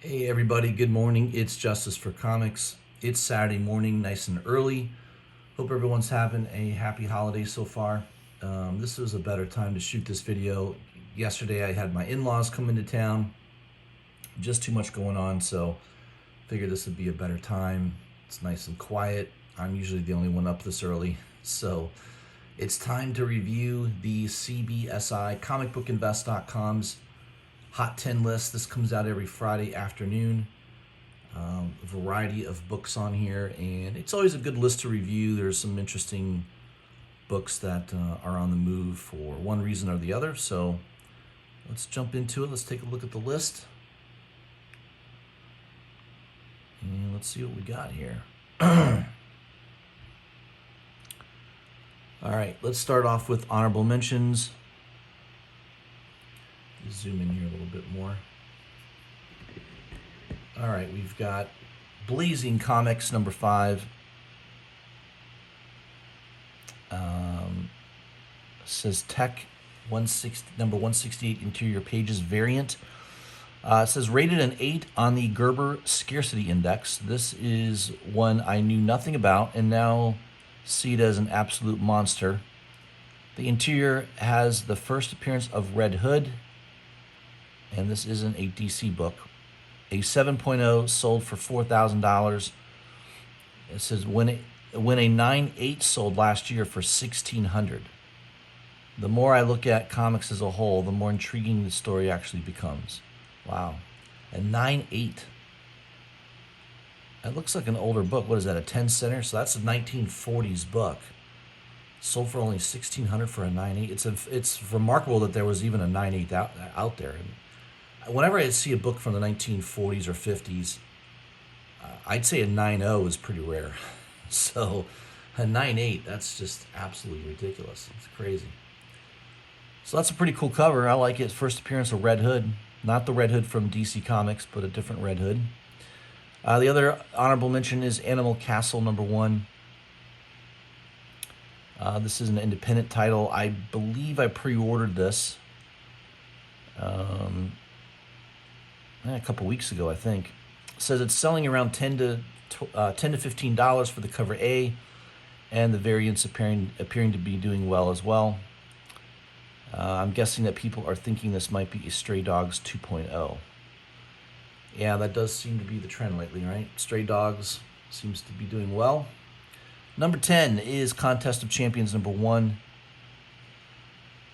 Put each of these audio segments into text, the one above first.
Hey everybody, good morning. It's Justice for Comics. It's Saturday morning, nice and early. Hope everyone's having a happy holiday so far. This was a better time to shoot this video. Yesterday I had my in-laws come into town. Just too much going on, so figured this would be a better time. It's nice and quiet. I'm usually the only one up this early. So it's time to review the CBSI comicbookinvest.com's Hot 10 list. This comes out every Friday afternoon. A variety of books on here, and it's always a good list to review. There's some interesting books that are on the move for one reason or the other. So let's jump into it. Let's take a look at the list. And let's see what we got here. All right, let's start off with honorable mentions. Zoom in here a little bit more. All right, we've got Blazing Comics number 5. Says Tech 160, number 168 interior pages variant. It says rated an 8 on the Gerber Scarcity Index. This is one I knew nothing about and now see it as an absolute monster. The interior has the first appearance of Red Hood, and this isn't a DC book. A 7.0 sold for $4,000. It says when a 9.8 sold last year for $1,600. The more I look at comics as a whole, the more intriguing the story actually becomes. Wow. A 9.8. That looks like an older book. What is that, a 10 center? So that's a 1940s book. Sold for only $1,600 for a 9.8. It's remarkable that there was even a 9.8 out there. Whenever I see a book from the 1940s or 50s, I'd say a 9.0 is pretty rare. So a 9.8, that's just absolutely ridiculous. It's crazy. So that's a pretty cool cover. I like it. First appearance of Red Hood. Not the Red Hood from DC Comics, but a different Red Hood. The other honorable mention is Animal Castle number 1. This is an independent title. I believe I pre-ordered this a couple weeks ago, I think. It says it's selling around $10 to $15 for the cover A, and the variants appearing to be doing well as well. I'm guessing that people are thinking this might be a Stray Dogs 2.0. Yeah, that does seem to be the trend lately, right? Stray Dogs seems to be doing well. Number 10 is Contest of Champions number 1.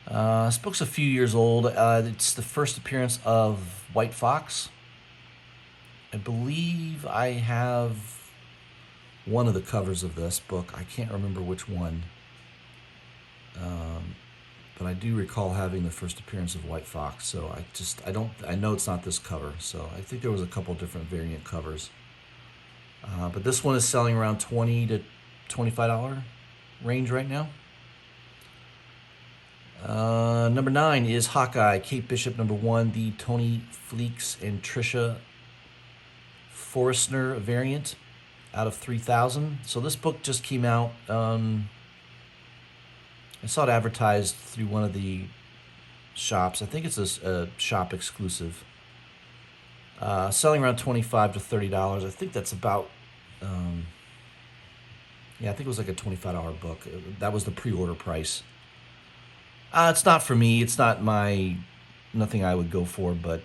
This book's a few years old. It's the first appearance of White Fox. I believe I have one of the covers of this book. I can't remember which one. But I do recall having the first appearance of White Fox. So I know it's not this cover. So I think there was a couple different variant covers. But this one is selling around $20 to $25 range right now. Number 9 is Hawkeye, Kate Bishop number 1, the Tony Fleeks and Trisha Forstner variant out of 3,000. So this book just came out. I saw it advertised through one of the shops. I think it's a shop exclusive. Selling around $25 to $30. I think that's about, I think it was like a $25 book. That was the pre-order price. It's not for me. It's not nothing I would go for, but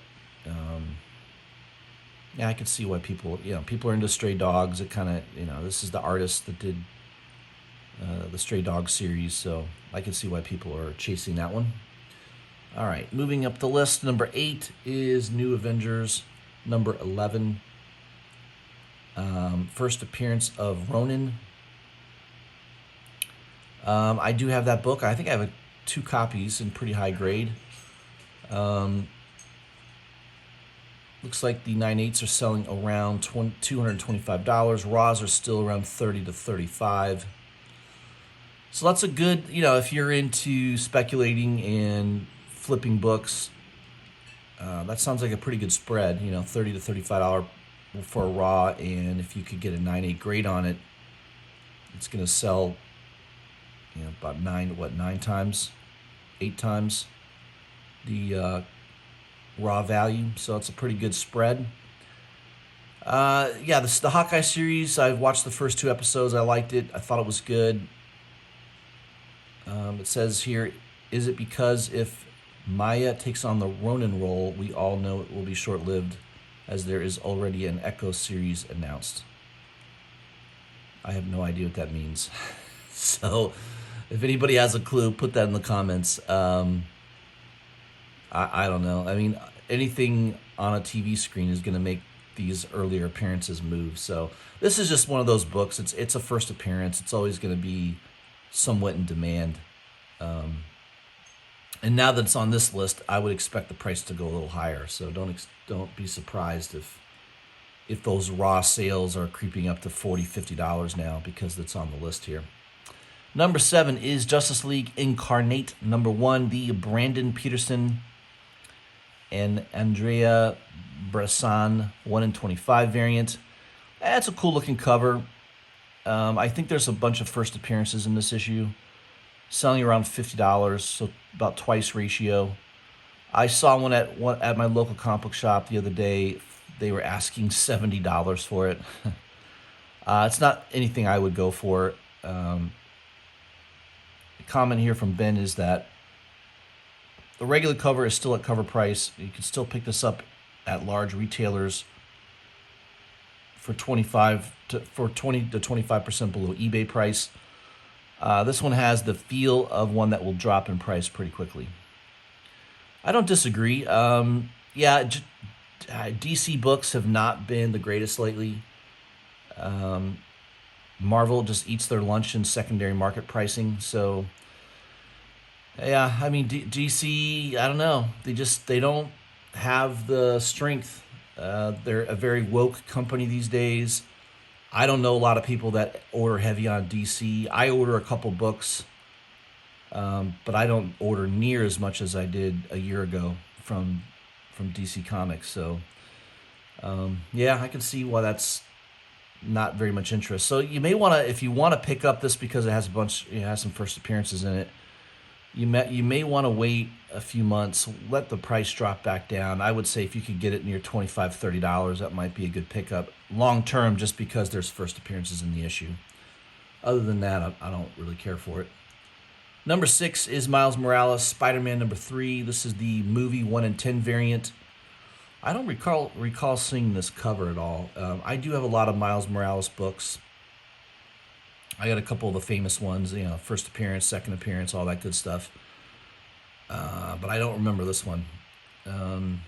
I could see why people are into Stray Dogs. It kind of, this is the artist that did the Stray Dogs series, so I can see why people are chasing that one. All right, moving up the list, number 8 is New Avengers number 11. First appearance of Ronin. I do have that book. I think I have 2 copies in pretty high grade. Looks like the 9.8s are selling around $225. Raws are still around $30 to $35. So that's a good, if you're into speculating and flipping books, that sounds like a pretty good spread, $30 to $35 for a raw, and if you could get a 9.8 grade on it, it's going to sell, about 8 times the raw value. So it's a pretty good spread. Yeah, the Hawkeye series, I've watched the first 2 episodes. I liked it. I thought it was good. It says here, is it because if Maya takes on the Ronin role, we all know it will be short-lived, as there is already an Echo series announced? I have no idea what that means. So, if anybody has a clue, put that in the comments. I don't know. I mean, anything on a TV screen is going to make these earlier appearances move. So, this is just one of those books. It's a first appearance. It's always going to be somewhat in demand. And now that it's on this list, I would expect the price to go a little higher. So don't be surprised if those raw sales are creeping up to $40, $50 now, because it's on the list here. Number 7 is Justice League Incarnate number 1, the Brandon Peterson and Andrea Bressan 1 in 25 variant. That's a cool looking cover. I think there's a bunch of first appearances in this issue, selling around $50, so about twice ratio. I saw one at my local comic book shop the other day. They were asking $70 for it. It's not anything I would go for. The comment here from Ben is that the regular cover is still at cover price. You can still pick this up at large retailers for 20 to 25% below eBay price. This one has the feel of one that will drop in price pretty quickly. I don't disagree. DC books have not been the greatest lately. Marvel just eats their lunch in secondary market pricing. So, yeah, I mean, DC, I don't know. They don't have the strength. They're a very woke company these days. I don't know a lot of people that order heavy on DC. I order a couple books, but I don't order near as much as I did a year ago from DC Comics. So, yeah, I can see why that's not very much interest. So you may want to, if you want to pick up this because it has has some first appearances in it, you may want to wait a few months, let the price drop back down. I would say if you could get it near $25, $30, that might be a good pickup long term, just because there's first appearances in the issue. Other than that, I don't really care for it. Number 6 is Miles Morales, Spider-Man number 3. This is the movie 1 in 10 variant. I don't recall seeing this cover at all. I do have a lot of Miles Morales books. I got a couple of the famous ones, first appearance, second appearance, all that good stuff. But I don't remember this one. $70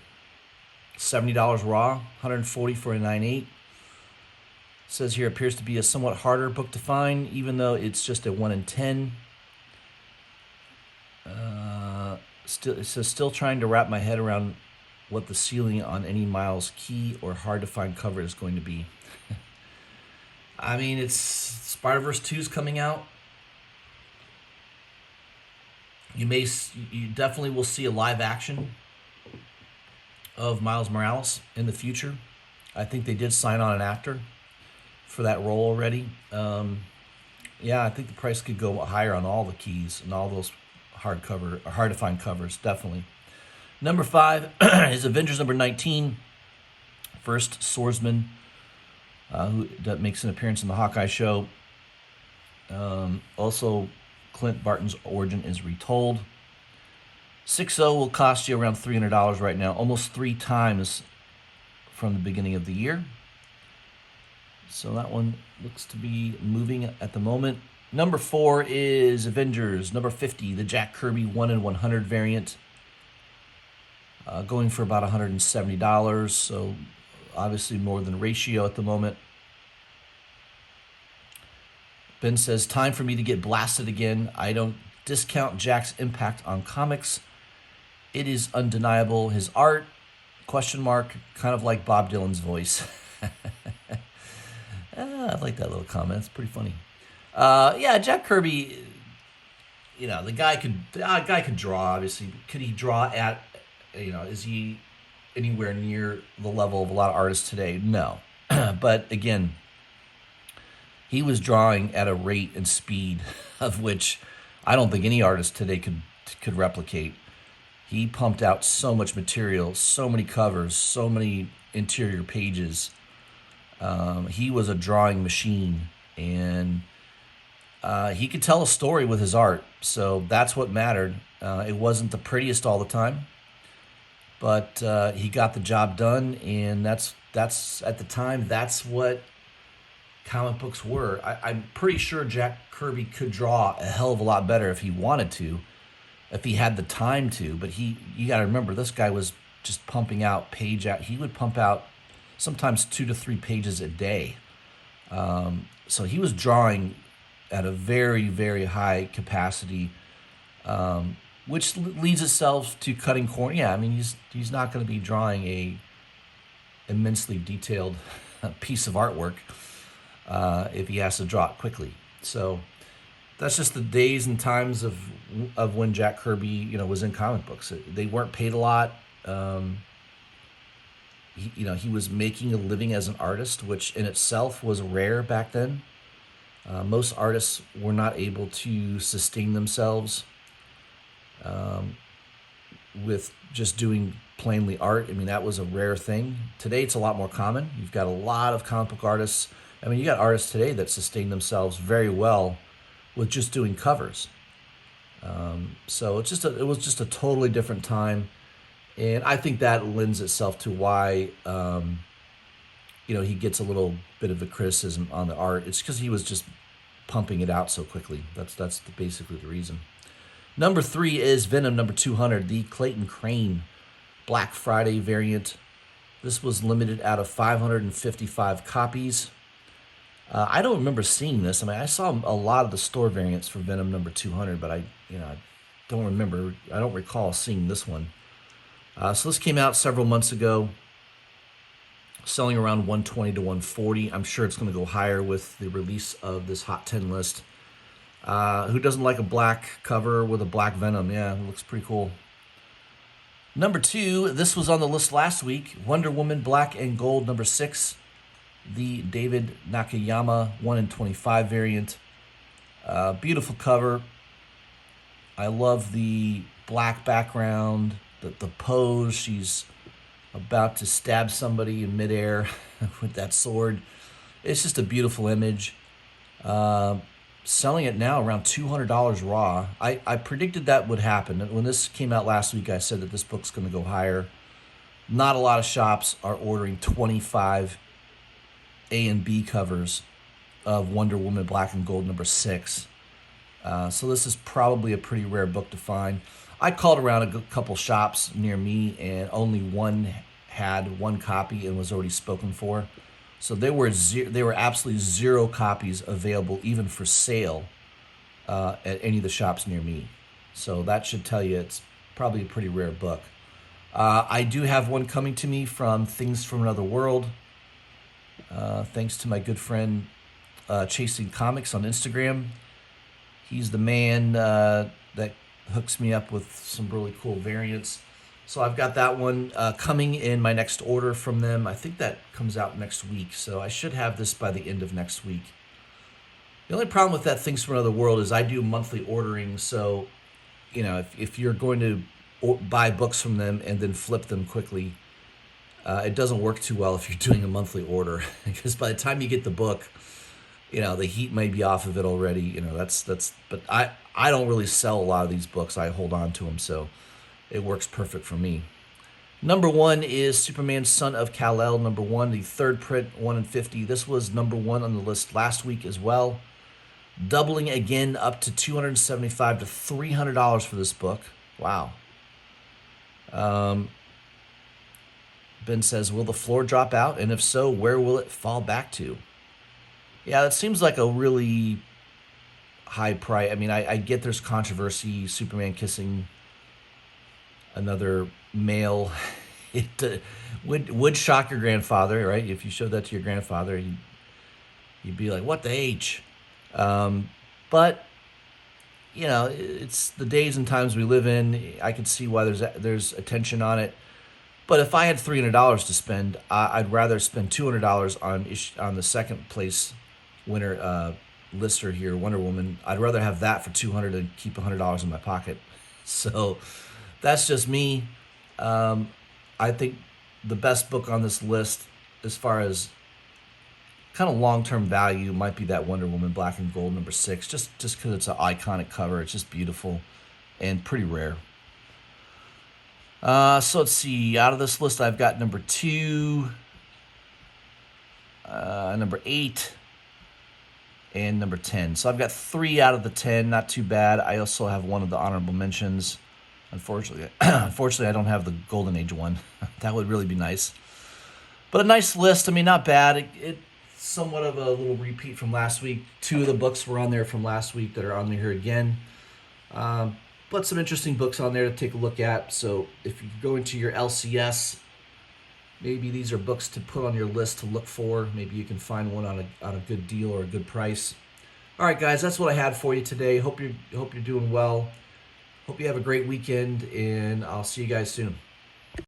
raw, $140 for a 9.8. Says here, appears to be a somewhat harder book to find, even though it's just a 1 in 10. It says, still trying to wrap my head around what the ceiling on any Miles key or hard to find cover is going to be. I mean, it's Spider-Verse 2 is coming out. You definitely will see a live action of Miles Morales in the future. I think they did sign on an actor for that role already. Yeah, I think the price could go higher on all the keys and all those hard to find covers, definitely. Number 5 is Avengers number 19, first swordsman, that makes an appearance in the Hawkeye show. Also, Clint Barton's origin is retold. 6.0 will cost you around $300 right now, almost 3 times from the beginning of the year. So that one looks to be moving at the moment. Number 4 is Avengers number 50, the Jack Kirby 1 in 100 variant. Going for about $170, so obviously more than ratio at the moment. Ben says, time for me to get blasted again. I don't discount Jack's impact on comics. It is undeniable. His art, question mark, kind of like Bob Dylan's voice. I like that little comment. It's pretty funny. Yeah, Jack Kirby, the guy could draw, obviously. Could he draw at, is he anywhere near the level of a lot of artists today? No. But again, he was drawing at a rate and speed of which I don't think any artist today could replicate. He pumped out so much material, so many covers, so many interior pages. He was a drawing machine, and he could tell a story with his art, so that's what mattered. It wasn't the prettiest all the time, but he got the job done, and that's at the time, that's what comic books were. I'm pretty sure Jack Kirby could draw a hell of a lot better if he wanted to, if he had the time to. But you got to remember, this guy was just pumping out page out. He would pump out sometimes 2 to 3 pages a day. So he was drawing at a very, very high capacity, which leads itself to cutting corners. Yeah, I mean, he's not going to be drawing a immensely detailed piece of artwork if he has to draw it quickly. So that's just the days and times of when Jack Kirby, was in comic books. They weren't paid a lot. He was making a living as an artist, which in itself was rare back then. Most artists were not able to sustain themselves with just doing plainly art. I mean, that was a rare thing. Today, it's a lot more common. You've got a lot of comic book artists. I mean, you got artists today that sustain themselves very well with just doing covers. So it was just a totally different time, and I think that lends itself to why he gets a little bit of the criticism on the art. It's because he was just pumping it out so quickly. That's basically the reason. Number 3 is Venom number 200, the Clayton Crane Black Friday variant. This was limited out of 555 copies. I don't remember seeing this. I mean, I saw a lot of the store variants for Venom number 200, but I don't remember. I don't recall seeing this one. So this came out several months ago, selling around 120 to 140. I'm sure it's going to go higher with the release of this Hot 10 list. Who doesn't like a black cover with a black Venom? Yeah, it looks pretty cool. Number 2, this was on the list last week, Wonder Woman Black and Gold number 6. The David Nakayama 1 in 25 variant. Beautiful cover. I love the black background, the pose. She's about to stab somebody in midair with that sword. It's just a beautiful image. Selling it now around $200 raw. I predicted that would happen. When this came out last week, I said that this book's going to go higher. Not a lot of shops are ordering 25 A and B covers of Wonder Woman Black and Gold number 6. So this is probably a pretty rare book to find. I called around a couple shops near me, and only one had one copy and was already spoken for. So there were absolutely 0 copies available, even for sale, at any of the shops near me. So that should tell you it's probably a pretty rare book. I do have one coming to me from Things from Another World. Thanks to my good friend Chasing Comics on Instagram. He's the man that hooks me up with some really cool variants. So I've got that one coming in my next order from them. I think that comes out next week, so I should have this by the end of next week. The only problem with that Things from Another World is I do monthly ordering, so if you're going to buy books from them and then flip them quickly, it doesn't work too well if you're doing a monthly order, because by the time you get the book, the heat may be off of it already. But I don't really sell a lot of these books. I hold on to them, so it works perfect for me. Number 1 is Superman Son of Kal-El, number 1, the third print, 1 in 50. This was number 1 on the list last week as well. Doubling again up to $275 to $300 for this book. Wow. Ben says, will the floor drop out? And if so, where will it fall back to? Yeah, that seems like a really high price. I mean, I get there's controversy, Superman kissing another male. It would shock your grandfather, right? If you showed that to your grandfather, you'd be like, what the H? But, it's the days and times we live in. I can see why there's attention on it. But if I had $300 to spend, I'd rather spend $200 on the second place winner lister here, Wonder Woman. I'd rather have that for $200 than keep $100 in my pocket. So that's just me. I think the best book on this list, as far as kind of long-term value might be that Wonder Woman Black and Gold number 6, just because it's an iconic cover. It's just beautiful and pretty rare. So let's see. Out of this list, I've got number 2, number 8, and number 10. So I've got 3 out of the 10. Not too bad. I also have one of the honorable mentions. Unfortunately, I don't have the Golden Age one. That would really be nice. But a nice list. I mean, not bad. It's somewhat of a little repeat from last week. 2 of the books were on there from last week that are on there here again. But some interesting books on there to take a look at. So if you go into your LCS, maybe these are books to put on your list to look for. Maybe you can find one on a good deal or a good price. All right, guys, that's what I had for you today. Hope you're doing well. Hope you have a great weekend, and I'll see you guys soon.